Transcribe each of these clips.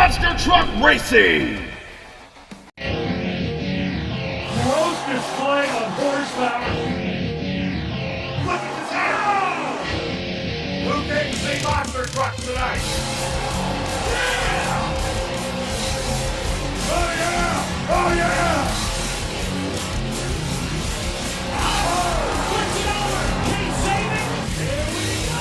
Monster Truck Racing. Roast is flying on horsepower. Look at this arrow! Who can see monster trucks tonight? Yeah! Oh yeah! Oh yeah! Push it over! Can he save it? Here we go!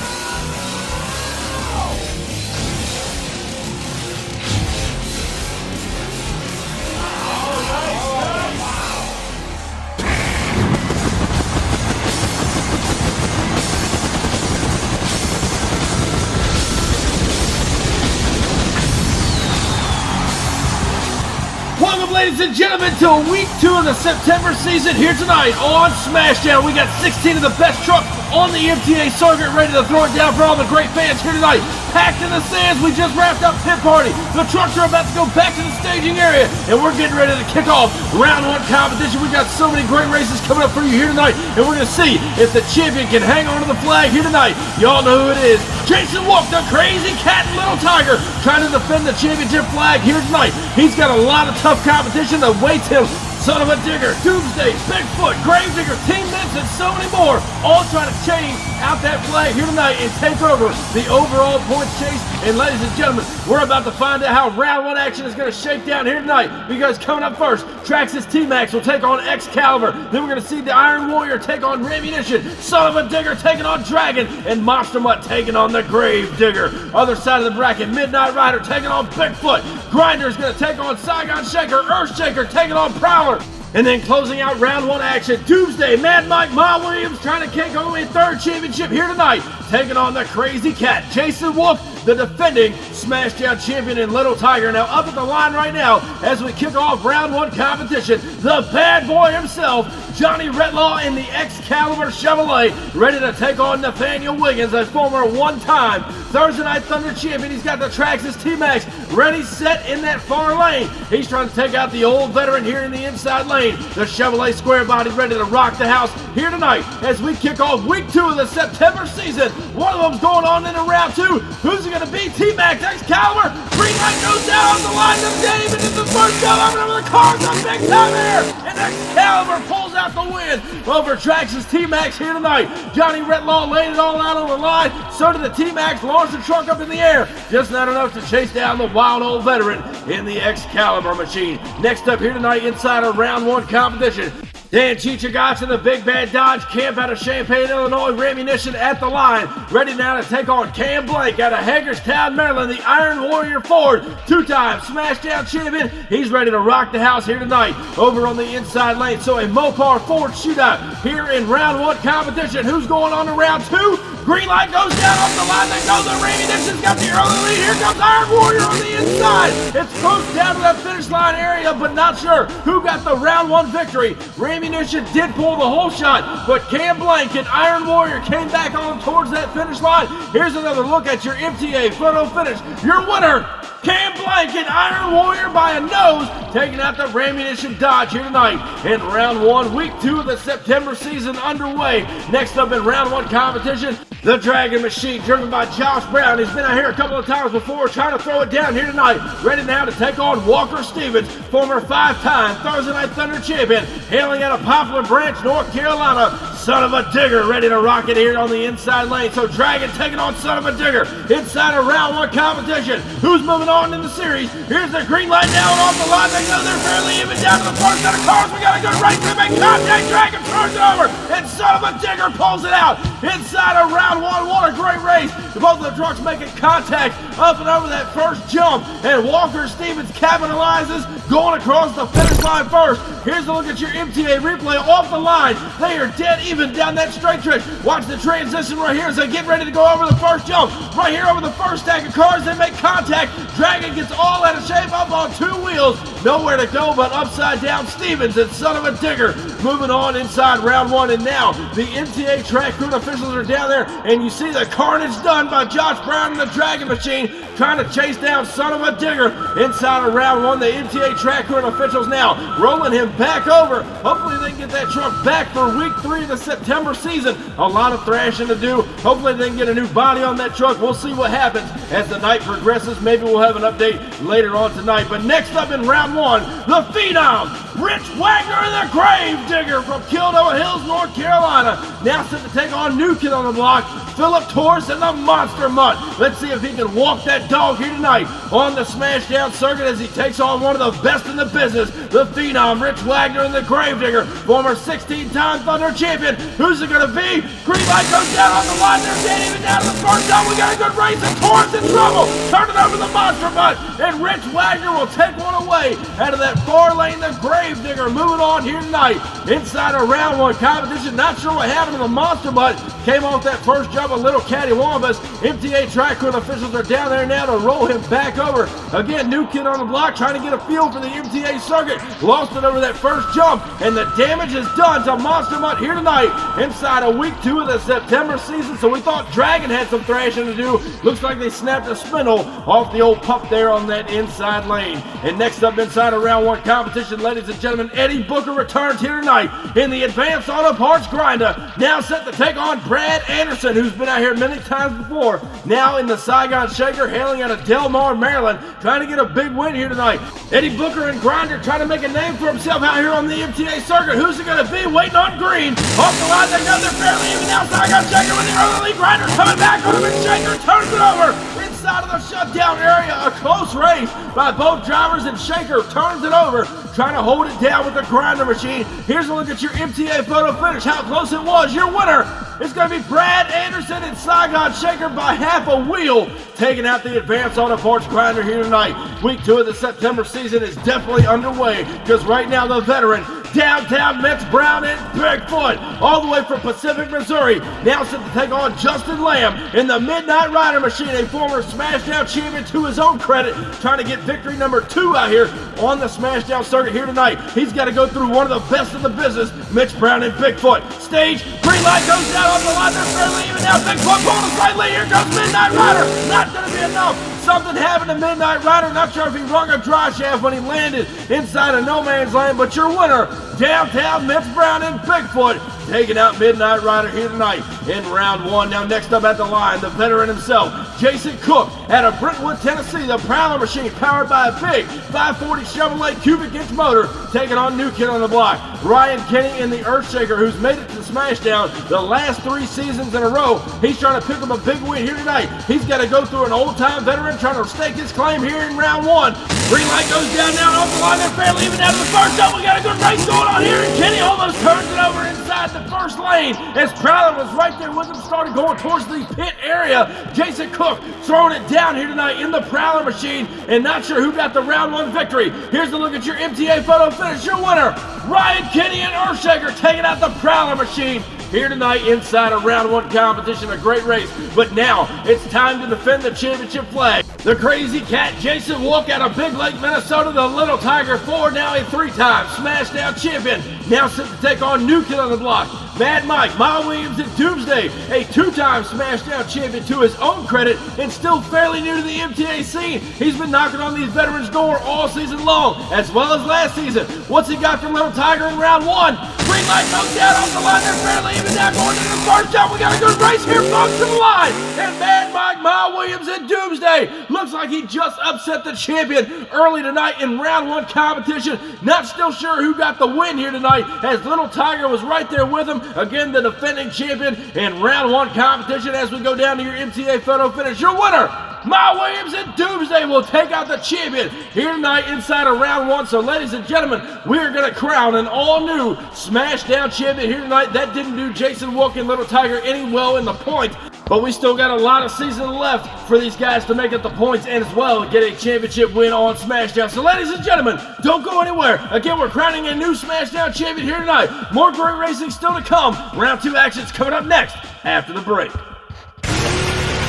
Welcome, ladies and gentlemen, to week 2 of the September season here tonight on SmashDown. We got 16 of the best trucks on the MTA circuit ready to throw it down for all the great fans here tonight. Packed in the stands, we just wrapped up pit party. The trucks are about to go back to the staging area, and we're getting ready to kick off round 1 competition. We got so many great races coming up for you here tonight, and we're going to see if the champion can hang on to the flag here tonight. Y'all know who it is. Jason Wolf, the Crazy Cat and Little Tiger, trying to defend the championship flag here tonight. He's got a lot of tough competition that waits him. Son of a Digger, Doomsday, Bigfoot, Gravedigger, Team Mints, and so many more, all trying to change out that flag here tonight and take over the overall points chase. And ladies and gentlemen, we're about to find out how round 1 action is going to shake down here tonight, because coming up first, Traxxas T-Max will take on Excalibur. Then we're going to see the Iron Warrior take on Rammunition, Son of a Digger taking on Dragon, and Monster Mutt taking on the Gravedigger. Other side of the bracket, Midnight Rider taking on Bigfoot. Grinder's going to take on Saigon Shaker, Earthshaker taking on Prowler. And then closing out round 1 action, Doomsday, Mad Mike, Ma Williams trying to kick home a 3rd championship here tonight, taking on the Crazy Cat, Jason Wolf, the defending SmashDown champion, and Little Tiger. Now up at the line right now as we kick off round 1 competition, the bad boy himself, Johnny Retlaw in the Excalibur Chevrolet, ready to take on Nathaniel Wiggins, a former 1-time Thursday Night Thunder champion. He's got the Traxxas T-Max ready, set in that far lane. He's trying to take out the old veteran here in the inside lane. The Chevrolet Square Body ready to rock the house here tonight as we kick off week 2 of the September season. One of them's going on into round 2. Who's it going to be? T-Max, Excalibur. Green light goes down the line of Dave into the first jump over the cars on big time here. And Excalibur pulls out the win over Traxxas T-Max here tonight. Johnny Retlaw laid it all out on the line. So did the T-Max, launched the truck up in the air. Just not enough to chase down the wild old veteran in the Excalibur machine. Next up here tonight inside of round 1 competition, Dan Chichagats in the Big Bad Dodge Camp out of Champaign, Illinois. Rammunition at the line, ready now to take on Cam Blake out of Hagerstown, Maryland. The Iron Warrior Ford, 2-time SmashDown champion. He's ready to rock the house here tonight over on the inside lane. So a Mopar Ford shootout here in round 1 competition. Who's going on to round 2? Green light goes down off the line. They go. The Rammunition's got the early lead. Here comes Iron Warrior on the inside. It's close down to that finish line area, but not sure who got the round 1 victory. Rammunition did pull the whole shot, but Cam Blank and Iron Warrior came back on towards that finish line. Here's another look at your MTA photo finish. Your winner, Cam Blank and Iron Warrior by a nose, taking out the Rammunition Dodge here tonight in round 1, week 2 of the September season underway. Next up in round 1 competition, the Dragon Machine, driven by Josh Brown. He's been out here a couple of times before, trying to throw it down here tonight. Ready now to take on Walker Stevens, former 5-time Thursday Night Thunder champion, hailing out of Poplar Branch, North Carolina. Son of a Digger ready to rock it here on the inside lane. So Dragon taking on Son of a Digger inside of round 1 competition. Who's moving on in the series? Here's the green light now and off the line. They go. They're fairly even down to the first set of cars. We got a good race. We make contact. Dragon turns it over, and Son of a Digger pulls it out inside of round 1. What a great race. Both of the trucks making contact up and over that first jump, and Walker Stevens capitalizes, going across the finish line first. Here's a look at your MTA replay off the line. They are dead even down that straight stretch. Watch the transition right here as they get ready to go over the first jump. Right here over the first stack of cars, they make contact. Dragon gets all out of shape up on 2 wheels. Nowhere to go but upside down. Stevens and Son of a Digger moving on inside round 1. And now the MTA track crew officials are down there, and you see the carnage done by Josh Brown and the Dragon Machine, trying to chase down Son of a Digger inside of round one. The MTA track crew and officials now rolling him back over. Hopefully they can get that truck back for week 3 of the September season. A lot of thrashing to do. Hopefully they can get a new body on that truck. We'll see what happens as the night progresses. Maybe we'll have an update later on tonight. But next up in round one, the Phenom, Rich Wagner and the Grave Digger from Kildoa Hills, North Carolina. Now set to take on new kid on the block, Philip Torres and the Monster Mutt. Let's see if he can walk that dog here tonight on the SmashDown circuit as he takes on one of the best in the business, the Phenom, Rich Wagner and the Gravedigger, former 16-time Thunder champion. Who's it going to be? Green light goes down on the line. They're getting even down to the first zone. We got a good race and Torres in trouble. Turn it over the Monster Mutt, and Rich Wagner will take one away out of that far lane. The Gravedigger moving on here tonight inside of round one competition. Not sure what happened to the Monster Mutt. Came off that first jump a little cattywampus. MTA track crew and officials are down there now to roll him back over. Again, new kid on the block trying to get a feel for the MTA circuit. Lost it over that first jump, and the damage is done to Monster Mutt here tonight inside of week 2 of the September season. So we thought Dragon had some thrashing to do. Looks like they snapped a spindle off the old pup there on that inside lane. And next up inside of round one competition, ladies and gentlemen, Eddie Booker returns here tonight in the Advanced Auto Parts Grinder. Now set to take on Brad Anderson, who's been out here many times before. Now in the Saigon Shaker, hailing out of Del Mar, Maryland, trying to get a big win here tonight. Eddie Booker and Grinder trying to make a name for himself out here on the MTA circuit. Who's it going to be? Waiting on green. Off the line, they go. They're fairly even now. Saigon Shaker with the early lead. Grinder coming back on him, and Shaker turns it over. Inside of the shutdown area, a close race by both drivers, and Shaker turns it over, trying to hold it down with the Grinder Machine. Here's a look at your MTA photo finish, how close it was. Your winner is going to be Brad Anderson and Saigon Shaker by half a wheel, taking out the Advanced Auto Parts Grinder here tonight. Week 2 of the September season is definitely underway, because right now the veteran, downtown Mitch Brown and Bigfoot, all the way from Pacific, Missouri, now set to take on Justin Lamb in the Midnight Rider Machine, a former SmashDown champion to his own credit, trying to get victory number 2 out here on the SmashDown circuit here tonight. He's got to go through one of the best in the business, Mitch Brown and Bigfoot. Stage, green light goes down on the line, they're fairly even now. Bigfoot pulling a slight lead, here comes Midnight Rider, not going to be enough. Something happened to Midnight Rider. Not sure if he rung a dry shaft when he landed inside of no man's land, but your winner, downtown Mitch Brown and Bigfoot, taking out Midnight Rider here tonight in round one. Now next up at the line, the veteran himself, Jason Cook out of Brentwood, Tennessee, the Prowler Machine powered by a big 540 Chevrolet cubic inch motor, taking on new kid on the block, Ryan Kenny in the Earthshaker, who's made it to SmashDown the last 3 seasons in a row. He's trying to pick up a big win here tonight. He's got to go through an old-time veteran trying to stake his claim here in round one. Green light goes down now off the line. They're fairly even out of the first jump. We got a good race going on here, and Kenny almost turns it over inside the first lane as Prowler was right there with him, started going towards the pit area. Jason Cook throwing it down here tonight in the Prowler Machine, and not sure who got the round one victory. Here's a look at your MTA photo finish. Your winner, Ryan Kenny and Earthshaker, taking out the Prowler Machine here tonight inside a round one competition. A great race, but now it's time to defend the championship flag. The Crazy Cat Jason Walk out of Big Lake, Minnesota, the Little Tiger 4, now a 3-time SmashDown champion, now set to take on new kid on the block, Mad Mike, Miles Williams, and Doomsday, a 2-time SmashDown champion to his own credit and still fairly new to the MTA scene. He's been knocking on these veterans' door all season long, as well as last season. What's he got from Little Tiger in round one? Green light goes down off the line. They're fairly even now going into the first jump. We got a good race here, folks, to the line. And Mad Mike, Miles Williams, and Doomsday looks like he just upset the champion early tonight in round one competition. Not still sure who got the win here tonight, as Little Tiger was right there with him. Again, the defending champion in round one competition. As we go down to your MTA photo finish, your winner, Miles Williams, and Doomsday will take out the champion here tonight inside of round one. So ladies and gentlemen, we are going to crown an all-new SmashDown champion here tonight. That didn't do Jason Walk and Little Tiger any well in the point, but we still got a lot of season left for these guys to make up the points and as well get a championship win on SmashDown. So ladies and gentlemen, don't go anywhere. Again, we're crowning a new SmashDown champion here tonight. More great racing still to come. Round 2 action's coming up next after the break.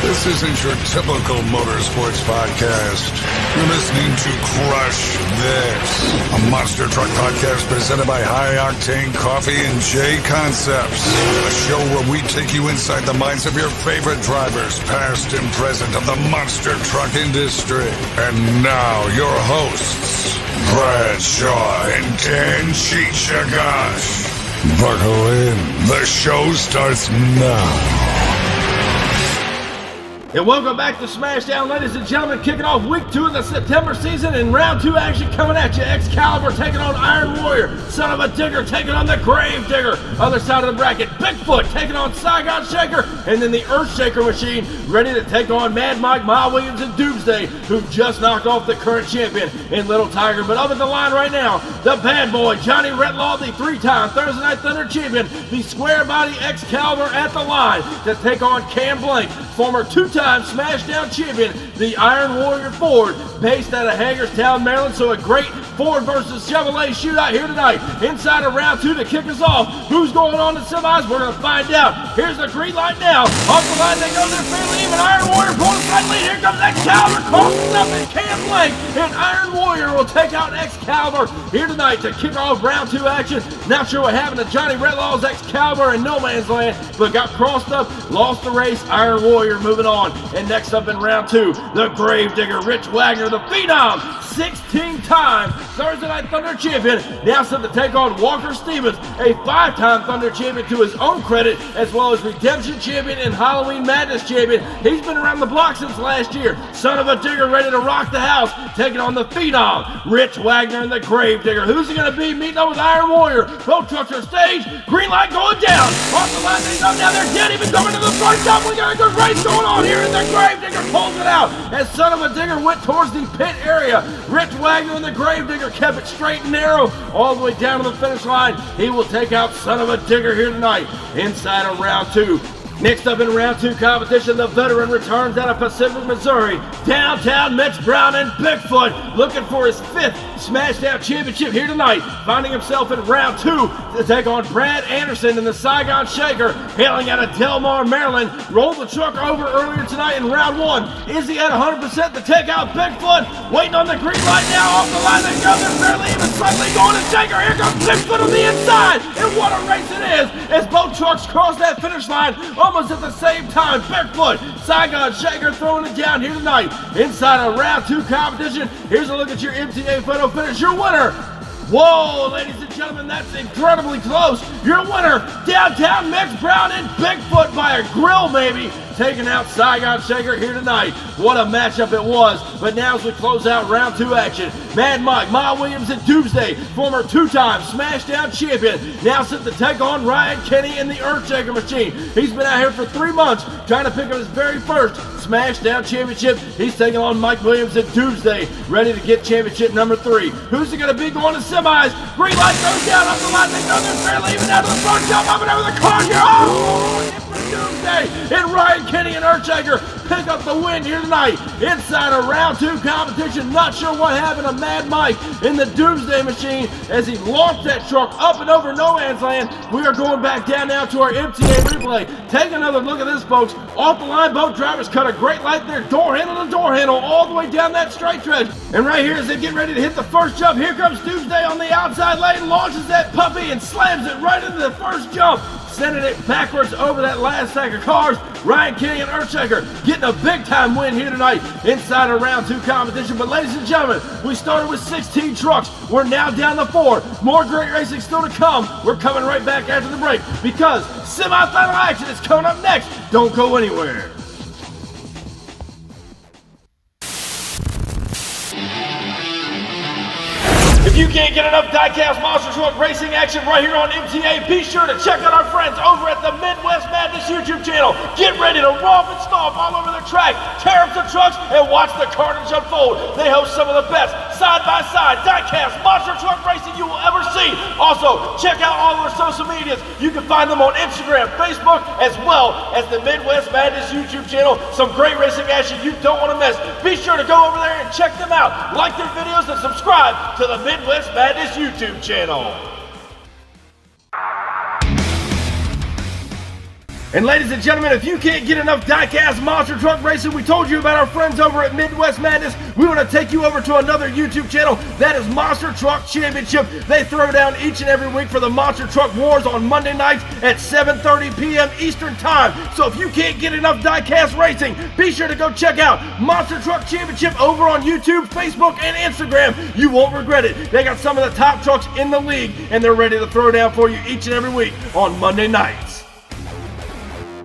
This isn't your typical motorsports podcast. You're listening to Crush This, a monster truck podcast presented by High Octane Coffee and J Concepts. A show where we take you inside the minds of your favorite drivers, past and present, of the monster truck industry. And now, your hosts, Brad Shaw and Dan Chichagash. Buckle in. The show starts now. And welcome back to SmashDown, ladies and gentlemen. Kicking off week 2 of the September season and round 2 action coming at you. Excalibur taking on Iron Warrior. Son of a Digger taking on the Grave Digger. Other side of the bracket, Bigfoot taking on Saigon Shaker. And then the Earthshaker machine ready to take on Mad Mike, Miles Williams, and Doomsday, who just knocked off the current champion in Little Tiger. But up at the line right now, the bad boy, Johnny Retlaw, the 3-time Thursday Night Thunder champion. The square body Excalibur at the line to take on Cam Blank, former 2-time SmashDown champion, the Iron Warrior Ford, based out of Hagerstown, Maryland. So a great Ford versus Chevrolet shootout here tonight. Inside of round 2 to kick us off. Who's going on in semis? We're going to find out. Here's the green light now. Off the line they go. They're fairly even. Iron Warrior pulling a slight lead. Here comes Excalibur. Crosses up and Cam Blank. And Iron Warrior will take out Excalibur here tonight to kick off round 2 action. Not sure what happened to Johnny Retlaw's Excalibur in no man's land, but got crossed up, lost the race. Iron Warrior moving on. And next up in round 2, the Gravedigger, Rich Wagner, the Phenom, 16-time Thursday Night Thunder champion, now set to take on Walker Stevens, a 5-time Thunder champion to his own credit, as well as Redemption champion and Halloween Madness champion. He's been around the block since last year. Son of a Digger ready to rock the house, taking on the Phenom, Rich Wagner and the Gravedigger. Who's it going to be? Meeting up with Iron Warrior. Both trucks are staged. Green light going down. Off the line they go. Now they're dead. Even coming to the front jump. We got a good race going on here. And the Gravedigger pulls it out as Son of a Digger went towards the pit area. Rich Wagner and the Gravedigger kept it straight and narrow all the way down to the finish line. He will take out Son of a Digger here tonight inside of round 2. Next up in round 2 competition, the veteran returns out of Pacific, Missouri. Downtown Mitch Brown and Bigfoot looking for his 5th SmashDown championship here tonight. Finding himself in round 2 to take on Brad Anderson and the Saigon Shaker, hailing out of Delmar, Maryland. Rolled the truck over earlier tonight in round 1. Is he at 100% to take out Bigfoot? Waiting on the green light now. Off the line they go. They're barely even slightly going to Shaker. Here comes Bigfoot on the inside. And what a race it is as both trucks cross that finish line almost at the same time. Bigfoot, Saigon Shaker throwing it down here tonight. Inside of round 2 competition, here's a look at your MTA photo finish. Your winner. Whoa, ladies and gentlemen, that's incredibly close. Your winner, Downtown Mitch Brown and Bigfoot by a grill, maybe. Taking out Saigon Shaker here tonight. What a matchup it was. But now as we close out round 2 action, Mad Mike, Miles Williams, and Doomsday, former 2-time SmashDown champion, now set to take on Ryan Kenny in the Earthshaker machine. He's been out here for 3 months trying to pick up his very first SmashDown championship. He's taking on Mike Williams and Doomsday, ready to get championship number 3. Who's it going to be going to semis? Green light goes down off the line. They know they're barely even out of the front jump up and over the car here. Oh! Doomsday and Ryan Kenny and Earthshaker pick up the win here tonight inside of round 2 competition. Not sure what happened to Mad Mike in the Doomsday machine as he launched that truck up and over no man's land. We are going back down now to our MTA replay. Take another look at this, folks. Off the line, both drivers cut a great light there, door handle to door handle, all the way down that straight stretch. And right here as they get ready to hit the first jump, here comes Doomsday on the outside lane, launches that puppy and slams it right into the first jump, sending it backwards over that last stack of cars. Ryan Kenny and Earthshaker getting a big-time win here tonight inside of round 2 competition. But ladies and gentlemen, we started with 16 trucks. We're now down to 4. More great racing still to come. We're coming right back after the break because semi-final action is coming up next. Don't go anywhere. If you can't get enough Diecast Monster Truck Racing action right here on MTA, be sure to check out our friends over at the Midwest Madness YouTube channel. Get ready to romp and stomp all over the track, tear up the trucks, and watch the carnage unfold. They host some of the best side-by-side Diecast Monster Truck Racing you will ever see. Also, check out all of our social medias. You can find them on Instagram, Facebook, as well as the Midwest Madness YouTube channel. Some great racing action you don't want to miss. Be sure to go over there and check them out. Like their videos and subscribe to the Midwest Madness YouTube channel. And ladies and gentlemen, if you can't get enough Diecast monster truck racing, we told you about our friends over at Midwest Madness. We want to take you over to another YouTube channel. That is Monster Truck Championship. They throw down each and every week for the Monster Truck Wars on Monday nights at 7:30 p.m. Eastern Time. So if you can't get enough Diecast racing, be sure to go check out Monster Truck Championship over on YouTube, Facebook, and Instagram. You won't regret it. They got some of the top trucks in the league, and they're ready to throw down for you each and every week on Monday nights.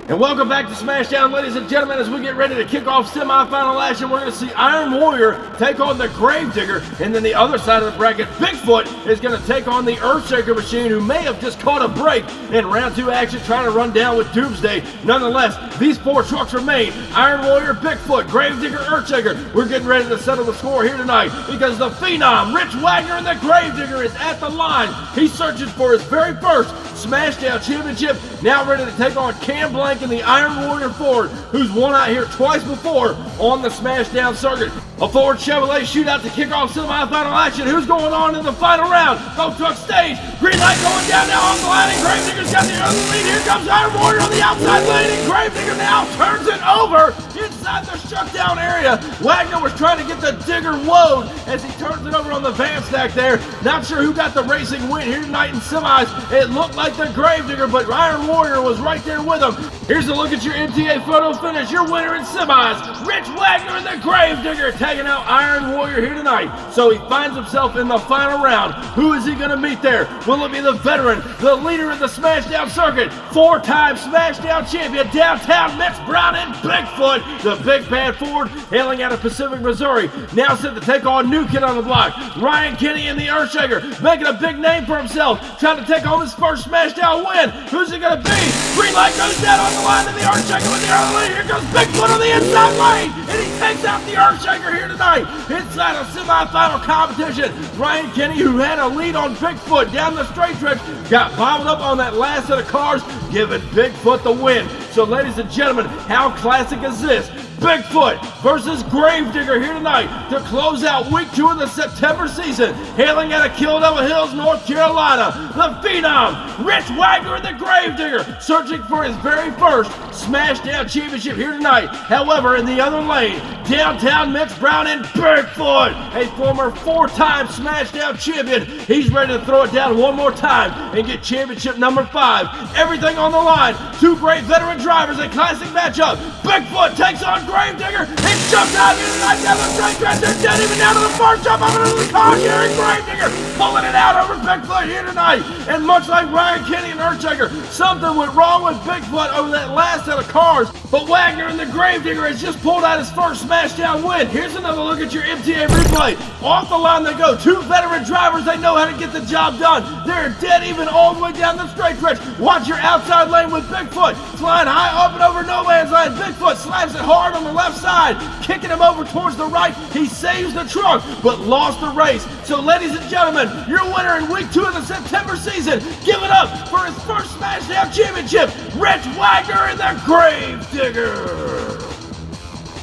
And welcome back to SmashDown, ladies and gentlemen. As we get ready to kick off semifinal action, we're going to see Iron Warrior take on the Gravedigger, and then the other side of the bracket, Bigfoot is going to take on the Earthshaker Machine, who may have just caught a break in round 2 action trying to run down with Doomsday. Nonetheless, these 4 trucks are made. Iron Warrior, Bigfoot, Gravedigger, Earthshaker. We're getting ready to settle the score here tonight because the Phenom, Rich Wagner, and the Gravedigger is at the line. He's searching for his very first SmashDown Championship, now ready to take on Cam Blank and the Iron Warrior Ford, who's won out here twice before on the SmashDown circuit. A Ford Chevrolet shootout to kick off semifinal action. Who's going on in the final round? Both trucks stage. Green light going down now on the line, and Gravedigger's got the early lead. Here comes Iron Warrior on the outside lane, and Gravedigger now turns it over inside the shutdown area. Wagner was trying to get the digger woed as he turns it over on the van stack there. Not sure who got the racing win here tonight in semis. It looked like the Gravedigger, but Iron Warrior was right there with him. Here's a look at your MTA photo finish. Your winner in semis, Rich Wagner and the Gravedigger, taking out Iron Warrior here tonight. So he finds himself in the final round. Who is he going to meet there? Will it be the veteran, the leader of the SmashDown circuit, 4-time SmashDown champion, downtown Mitch Brown and Bigfoot, the big bad Ford, hailing out of Pacific, Missouri, now set to take on new kid on the block, Ryan Kenny and the Earthshaker, making a big name for himself, trying to take home his first SmashDown win. Who's it going to be? Green light goes down on the line to the Earthshaker with the early lead. Here comes Bigfoot on the inside lane, and he takes out the Earthshaker here tonight inside a semifinal competition. Ryan Kenny, who had a lead on Bigfoot down the straight stretch, got bobbled up on that last set of cars, giving Bigfoot the win. So ladies and gentlemen, how classic is this? Bigfoot versus Gravedigger here tonight to close out week 2 of the September season. Hailing out of Kildover Hills, North Carolina, the Phenom, Rich Wagner and the Gravedigger, searching for his very first SmashDown Championship here tonight. However, in the other lane, downtown Mitch Brown and Bigfoot, a former 4-time SmashDown champion. He's ready to throw it down one more time and get championship number 5. Everything on the line. 2 great veteran drivers, a classic matchup. Bigfoot takes on Gravedigger. He jumps out here tonight down the straight stretch. They're dead even down to the far jump over to the car here, and Gravedigger pulling it out over Bigfoot here tonight. And much like Ryan Kenny and Earthshaker, something went wrong with Bigfoot over that last set of cars. But Wagner and the Gravedigger has just pulled out his first SmashDown win. Here's another look at your MTA replay. Off the line they go. 2 veteran drivers. They know how to get the job done. They're dead even all the way down the straight stretch. Watch your outside lane with Bigfoot. Flying high up and over no man's land. Bigfoot slaps it hard on the left side, kicking him over towards the right. He saves the truck, but lost the race. So ladies and gentlemen, your winner in week 2 of the September season, give it up for his first SmashDown Championship, Rich Wagner and the Gravedigger.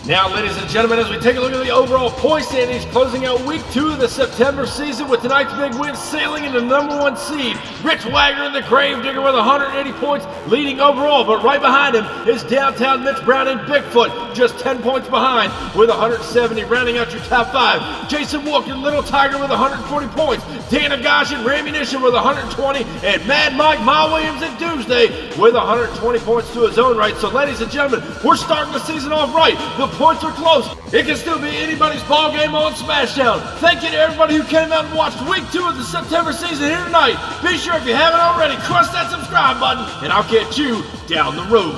Now, ladies and gentlemen, as we take a look at the overall point standings, closing out week 2 of the September season with tonight's big win, sailing into the number 1 seed, Rich Wagner and the Gravedigger with 180 points, leading overall. But right behind him is downtown Mitch Brown and Bigfoot, just 10 points behind with 170, rounding out your top 5. Jason Walker, Little Tiger with 140 points, Dana Gosh and Rammunition with 120, and Mad Mike, Ma Williams and Doomsday with 120 points to his own right. So, ladies and gentlemen, we're starting the season off right. The points are close. It can still be anybody's ball game on SmashDown. Thank you to everybody who came out and watched week 2 of the September season here tonight. Be sure, if you haven't already, crush that subscribe button, and I'll catch you down the road.